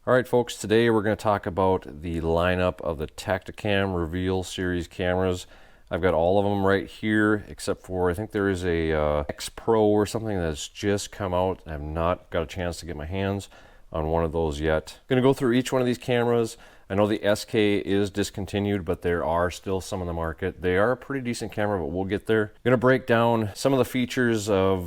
Alright folks, today we're going to talk about the lineup of the Tactacam Reveal series cameras. I've got all of them right here except for I think there is a X Pro or something that's just come out. I have not got a chance to get my hands on one of those yet. I'm going to go through each one of these cameras. I know the SK is discontinued, but there are still some on the market. They are a pretty decent camera, but we'll get there. I'm going to break down some of the features of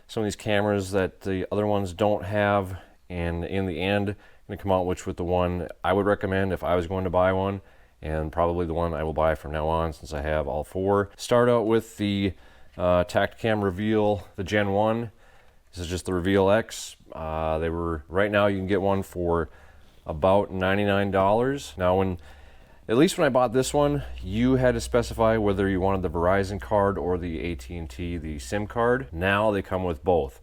some of these cameras that the other ones don't have, and in the end I'm going to come out with the one I would recommend if I was going to buy one, and probably the one I will buy from now on since I have all four. Start out with the Tactacam Reveal, the Gen 1. This is just the Reveal X. They were, right now you can get one for about $99. Now at least when I bought this one, you had to specify whether you wanted the Verizon card or the AT&T, the SIM card. Now they come with both.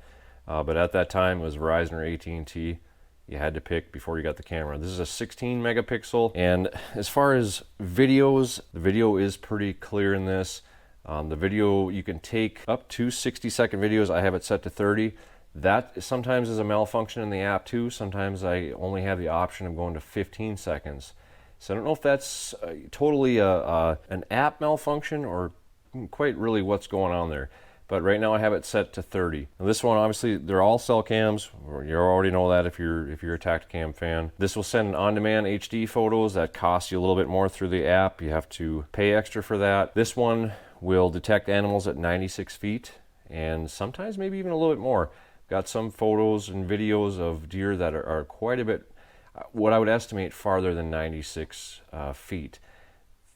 But at that time it was Verizon or AT&T. You had to pick before you got the camera. This is a 16 megapixel, and as far as videos, the video is pretty clear in this. The video, you can take up to 60-second videos. I have it set to 30. That sometimes is a malfunction in the app too. Sometimes I only have the option of going to 15 seconds. So I don't know if that's totally an app malfunction or quite really what's going on there. But right now I have it set to 30. Now this one, obviously, they're all cell cams. You already know that if you're a Tactacam fan. This will send on-demand HD photos that cost you a little bit more through the app. You have to pay extra for that. This one will detect animals at 96 feet and sometimes maybe even a little bit more. Got some photos and videos of deer that are quite a bit, what I would estimate, farther than 96 feet.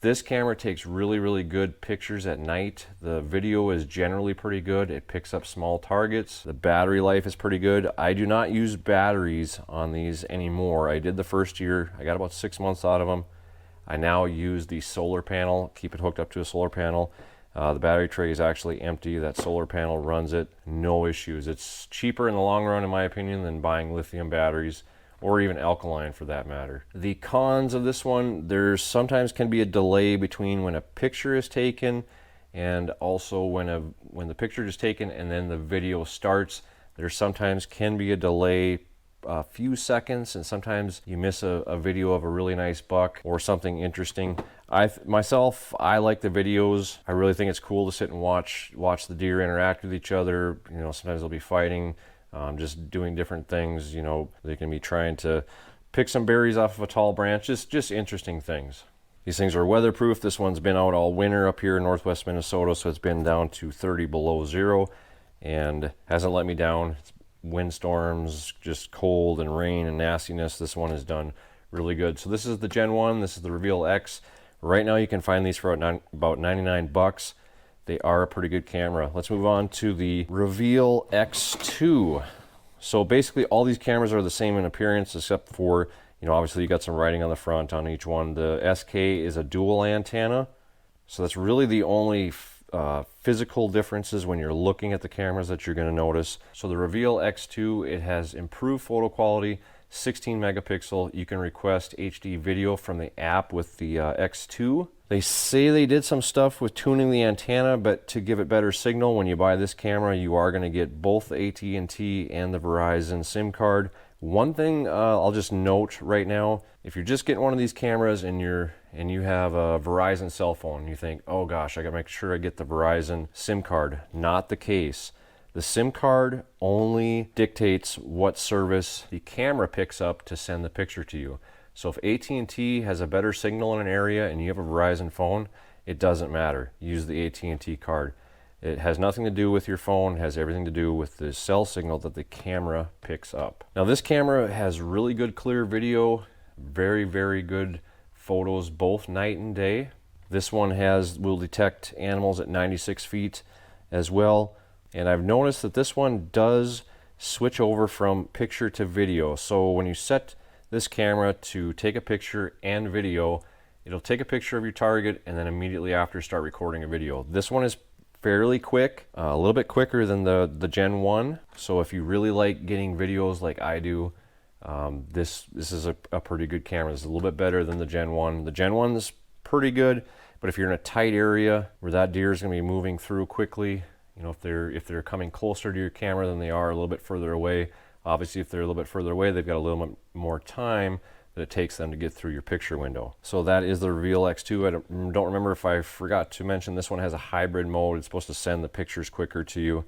This camera takes really good pictures at night. The video is generally pretty good. It picks up small targets. The battery life is pretty good. I do not use batteries on these anymore. I did the first year. I got about 6 months out of them. I now use the solar panel, keep it hooked up to a solar panel. The battery tray is actually empty. That solar panel runs it, no issues. It's cheaper in the long run, in my opinion, than buying lithium batteries, or even alkaline for that matter. The cons of this one, there sometimes can be a delay between when a picture is taken and also when the picture is taken and then the video starts. There sometimes can be a delay, a few seconds, and sometimes you miss a video of a really nice buck or something interesting. Myself, I like the videos. I really think it's cool to sit and watch the deer interact with each other. You know, sometimes they'll be fighting, just doing different things. You know, they can be trying to pick some berries off of a tall branch, just interesting things. These things are weatherproof. This one's been out all winter up here in northwest Minnesota, so it's been down to 30 below zero and hasn't let me down. It's windstorms, just cold and rain and nastiness. This one is done really good. So this is the Gen 1. This is the Reveal X. Right now you can find these for about 99 bucks. They are a pretty good camera. Let's move on to the Reveal X2. So basically all these cameras are the same in appearance except for, you know, obviously you got some writing on the front on each one. The SK is a dual antenna. So that's really the only physical differences when you're looking at the cameras that you're going to notice. So the Reveal X2, it has improved photo quality, 16 megapixel. You can request HD video from the app with the X2. They say they did some stuff with tuning the antenna, but to give it better signal, when you buy this camera, you are going to get both the AT&T and the Verizon SIM card. One thing I'll just note right now, if you're just getting one of these cameras and you have a Verizon cell phone, you think, oh gosh, I gotta make sure I get the Verizon SIM card. Not the case. The SIM card only dictates what service the camera picks up to send the picture to you. So if AT&T has a better signal in an area and you have a Verizon phone, it doesn't matter. Use the AT&T card. It has nothing to do with your phone. It has everything to do with the cell signal that the camera picks up. Now this camera has really good clear video, very good photos both night and day. This one will detect animals at 96 feet as well. And I've noticed that this one does switch over from picture to video. So when you set this camera to take a picture and video, it'll take a picture of your target and then immediately after start recording a video. This one is fairly quick, a little bit quicker than the Gen 1. So if you really like getting videos like I do, this is a pretty good camera. This is a little bit better than the Gen 1. The Gen 1 is pretty good, but if you're in a tight area where that deer is going to be moving through quickly, you know, if they're coming closer to your camera than they are a little bit further away, Obviously, if they're a little bit further away, they've got a little bit more time that it takes them to get through your picture window. So that is the Reveal X2. I don't remember if I forgot to mention this one has a hybrid mode. It's supposed to send the pictures quicker to you.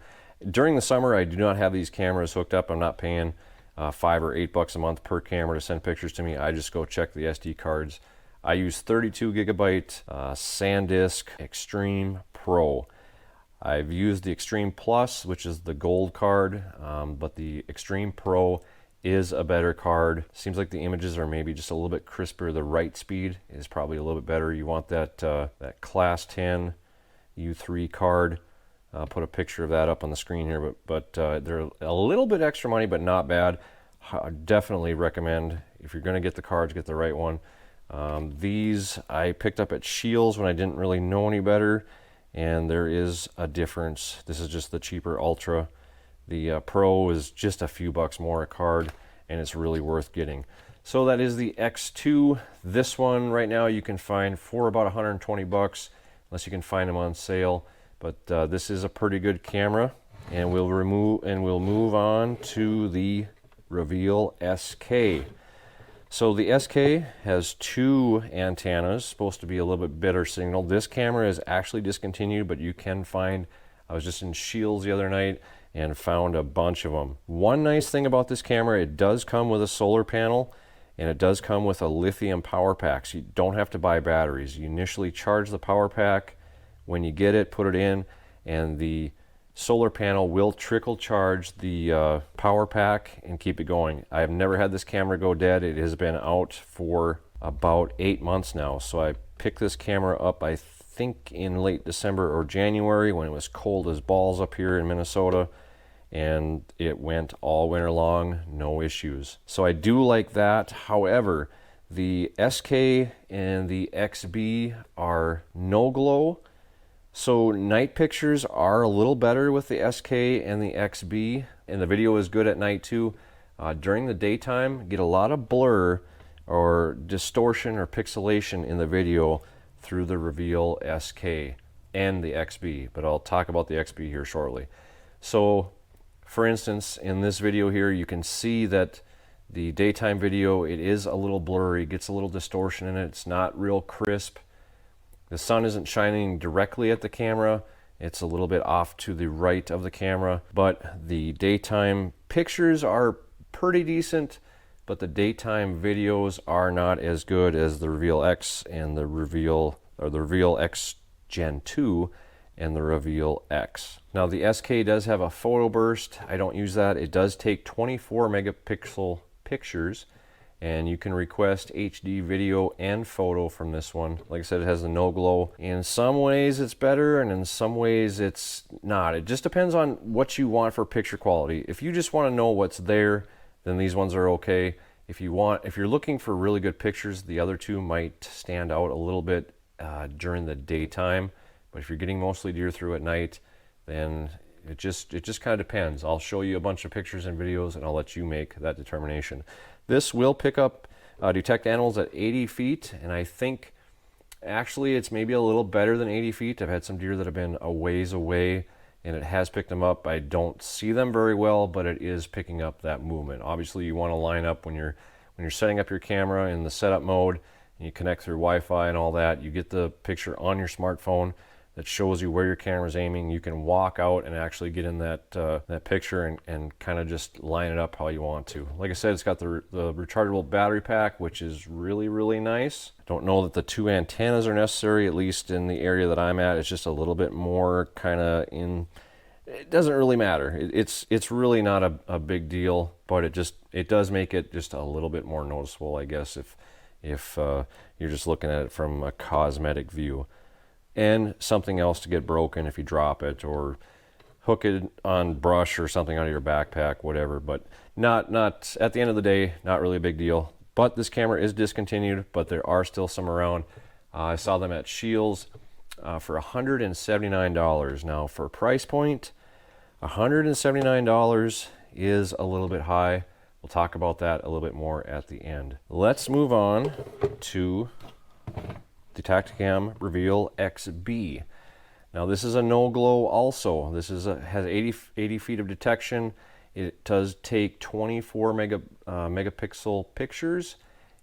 During the summer, I do not have these cameras hooked up. I'm not paying $5 or $8 a month per camera to send pictures to me. I just go check the SD cards. I use 32 gigabyte SanDisk Extreme Pro. I've used the Extreme Plus, which is the gold card, but the Extreme Pro is a better card. Seems like the images are maybe just a little bit crisper. The write speed is probably a little bit better. You want that that Class 10 U3 card. I'll put a picture of that up on the screen here, but they're a little bit extra money, but not bad. I definitely recommend, if you're going to get the cards, get the right one. These I picked up at Shields when I didn't really know any better, and there is a difference. This is just the cheaper Ultra. The Pro is just a few bucks more a card, and it's really worth getting. So that is the X2. This one right now you can find for about 120 bucks, unless you can find them on sale. But this is a pretty good camera, and we'll move on to the Reveal SK. So the SK has 2 antennas, supposed to be a little bit better signal. This camera is actually discontinued, but you can find, I was just in Shields the other night and found a bunch of them. One nice thing about this camera, it does come with a solar panel, and it does come with a lithium power pack, so you don't have to buy batteries. You initially charge the power pack. When you get it, put it in, and the solar panel will trickle charge the power pack and keep it going. I have never had this camera go dead. It has been out for about 8 months now. So I picked this camera up, I think in late December or January, when it was cold as balls up here in Minnesota, and it went all winter long, no issues. So I do like that. However, the SK and the XB are no glow. So night pictures are a little better with the SK and the XB, and the video is good at night too. During the daytime, get a lot of blur or distortion or pixelation in the video through the Reveal SK and the XB, but I'll talk about the XB here shortly. So for instance, in this video here, you can see that the daytime video, it is a little blurry, gets a little distortion in it. It's not real crisp. The sun isn't shining directly at the camera. It's a little bit off to the right of the camera, but the daytime pictures are pretty decent, but the daytime videos are not as good as the Reveal X and the Reveal X Gen 2 and the Reveal X. Now the SK does have a photo burst. I don't use that. It does take 24 megapixel pictures, and you can request HD video and photo from this one. Like I said, it has the no glow. In some ways it's better, and in some ways it's not. It just depends on what you want for picture quality. If you just want to know what's there, then these ones are okay. If you're looking for really good pictures, the other two might stand out a little bit during the daytime. But if you're getting mostly deer through at night, then it just kind of depends. I'll show you a bunch of pictures and videos, and I'll let you make that determination. This will pick up detect animals at 80 feet, and I think actually it's maybe a little better than 80 feet. I've had some deer that have been a ways away, and it has picked them up. I don't see them very well, but it is picking up that movement. Obviously, you want to line up when you're setting up your camera in the setup mode, and you connect through Wi-Fi and all that. You get the picture on your smartphone that shows you where your camera's aiming. You can walk out and actually get in that picture and kind of just line it up how you want to. Like I said, it's got the rechargeable battery pack, which is really, really nice. Don't know that the 2 antennas are necessary, at least in the area that I'm at. It's just a little bit more kind of in, it doesn't really matter. It's really not a big deal, but it does make it just a little bit more noticeable, I guess, if you're just looking at it from a cosmetic view. And something else to get broken if you drop it, or hook it on brush or something out of your backpack, whatever. But not at the end of the day, not really a big deal. But this camera is discontinued, but there are still some around. I saw them at Shields for $179. Now for price point, $179 is a little bit high. We'll talk about that a little bit more at the end. Let's move on to the Tactacam Reveal XB. Now this is a no glow also. This has 80 feet of detection. It does take 24 megapixel pictures.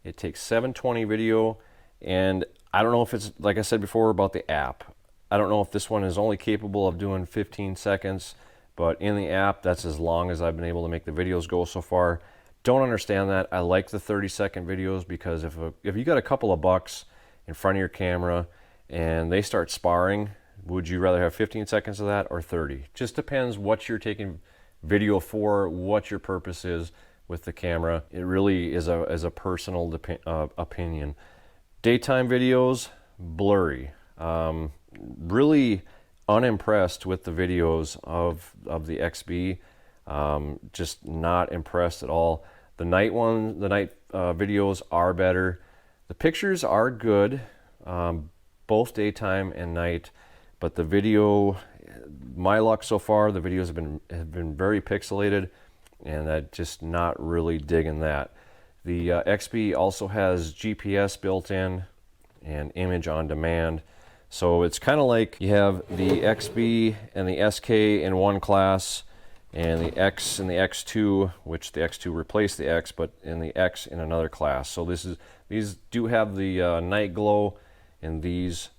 It takes 720 video, and I don't know if it's, like I said before about the app, I don't know if this one is only capable of doing 15 seconds, but in the app, that's as long as I've been able to make the videos go so far. Don't understand that. I like the 30-second videos because if you got a couple of bucks in front of your camera and they start sparring, would you rather have 15 seconds of that or 30? Just depends what you're taking video for, what your purpose is with the camera. It really is a personal opinion. Daytime videos, blurry. Really unimpressed with the videos of the XB. Just not impressed at all. The night videos are better. The pictures are good, both daytime and night, but the video, my luck so far, the videos have been very pixelated, and I'm just not really digging that. The XB also has GPS built in and image on demand. So it's kind of like you have the XB and the SK in one class, and the X and the X2, which the X2 replaced the X, but in the X in another class. So these do have the night glow, and these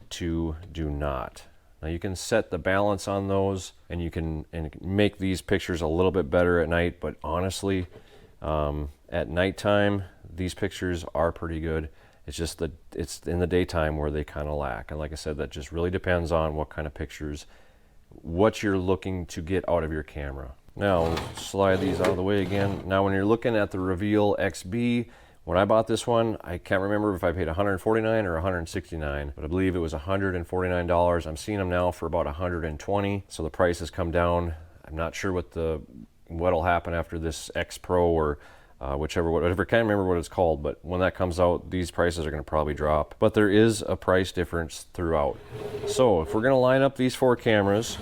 two do not. Now you can set the balance on those, and you can make these pictures a little bit better at night, but honestly, at nighttime, these pictures are pretty good. It's just that it's in the daytime where they kind of lack. And like I said, that just really depends on what kind of pictures, what you're looking to get out of your camera. Now, slide these out of the way again. Now, when you're looking at the Reveal XB, when I bought this one, I can't remember if I paid $149 or $169, but I believe it was $149. I'm seeing them now for about $120, so the price has come down. I'm not sure what'll happen after this X Pro or whatever, I can't remember what it's called, but when that comes out, these prices are going to probably drop. But there is a price difference throughout. So if we're going to line up these four cameras,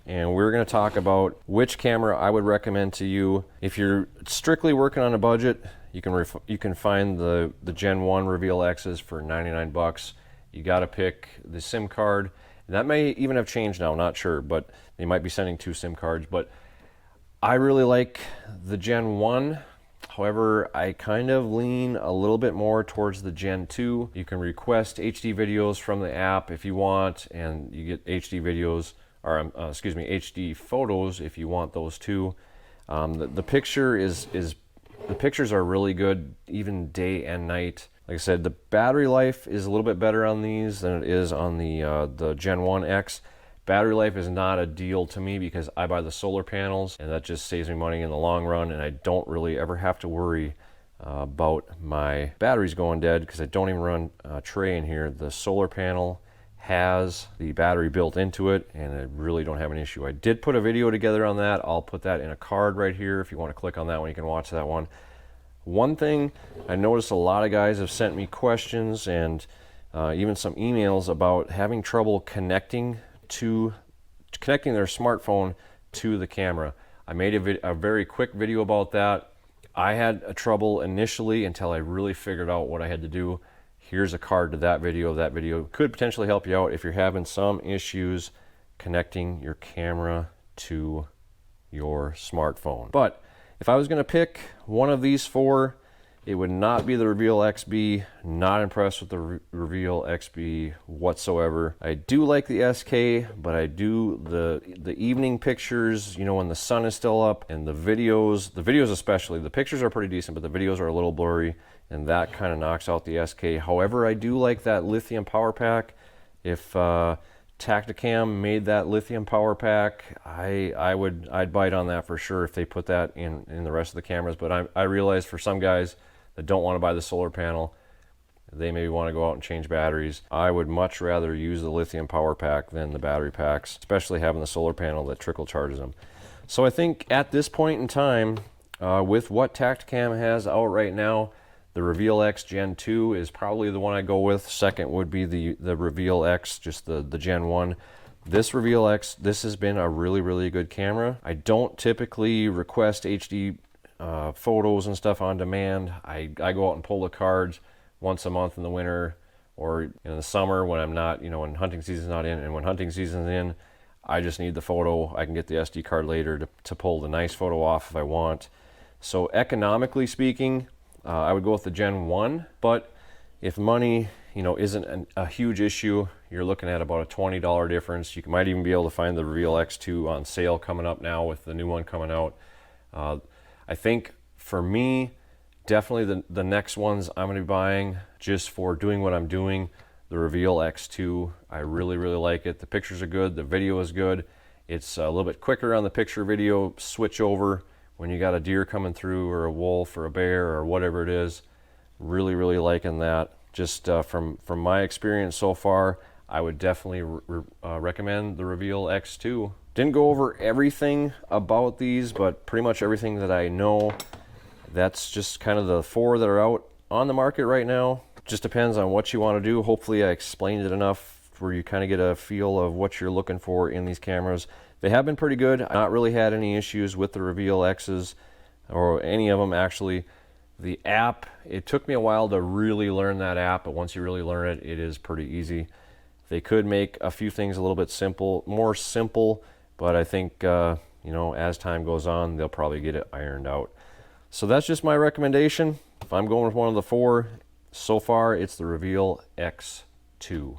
and we're going to talk about which camera I would recommend to you. If you're strictly working on a budget, you can find the Gen 1 Reveal X's for 99 bucks. You got to pick the SIM card. And that may even have changed now, not sure, but they might be sending 2 SIM cards. But I really like the Gen 1. However, I kind of lean a little bit more towards the Gen 2. You can request HD videos from the app if you want, and you get HD videos, or HD photos if you want those too. The pictures are really good, even day and night. Like I said, the battery life is a little bit better on these than it is on the Gen 1 X. Battery life is not a deal to me because I buy the solar panels, and that just saves me money in the long run, and I don't really ever have to worry about my batteries going dead because I don't even run a tray in here. The solar panel has the battery built into it, and I really don't have an issue. I did put a video together on that. I'll put that in a card right here. If you want to click on that one, you can watch that one. One thing I noticed, a lot of guys have sent me questions and even some emails about having trouble connecting their smartphone to the camera. I made a very quick video about that. I had a trouble initially until I really figured out what I had to do. Here's a card to that video. That video could potentially help you out if you're having some issues connecting your camera to your smartphone. But if I was going to pick one of these four, it would not be the Reveal XB. Not impressed with the Reveal XB whatsoever. I do like the SK, but I do the evening pictures, you know, when the sun is still up, and the videos especially. The pictures are pretty decent, but the videos are a little blurry, and that kind of knocks out the SK. However, I do like that lithium power pack. If Tactacam made that lithium power pack, I'd bite on that for sure if they put that in the rest of the cameras. But I realize for some guys that don't want to buy the solar panel, they maybe want to go out and change batteries. I would much rather use the lithium power pack than the battery packs, especially having the solar panel that trickle charges them. So I think at this point in time, with what Tactacam has out right now, the Reveal X Gen 2 is probably the one I go with. Second would be the Reveal X, just the Gen 1. This Reveal X, this has been a really, really good camera. I don't typically request HD photos and stuff on demand. I go out and pull the cards once a month in the winter or in the summer when I'm not, when hunting season's not in, and when hunting season's in, I just need the photo. I can get the SD card later to pull the nice photo off if I want. So economically speaking, I would go with the Gen 1, but if money, isn't a huge issue, you're looking at about a $20 difference. You might even be able to find the Reveal X2 on sale coming up now with the new one coming out. I think for me, definitely the next ones I'm going to be buying just for doing what I'm doing, the Reveal X2. I really, really like it. The pictures are good. The video is good. It's a little bit quicker on the picture video switch over when you got a deer coming through or a wolf or a bear or whatever it is. Really, really liking that. Just from my experience so far, I would definitely recommend the Reveal X2. Didn't go over everything about these, but pretty much everything that I know. That's just kind of the 4 that are out on the market right now. Just depends on what you want to do. Hopefully I explained it enough where you kind of get a feel of what you're looking for in these cameras. They have been pretty good. I've not really had any issues with the Reveal X's or any of them actually. The app, it took me a while to really learn that app, but once you really learn it, it is pretty easy. They could make a few things a little bit more simple, but I think, as time goes on, they'll probably get it ironed out. So that's just my recommendation. If I'm going with one of the 4, so far it's the Reveal X2.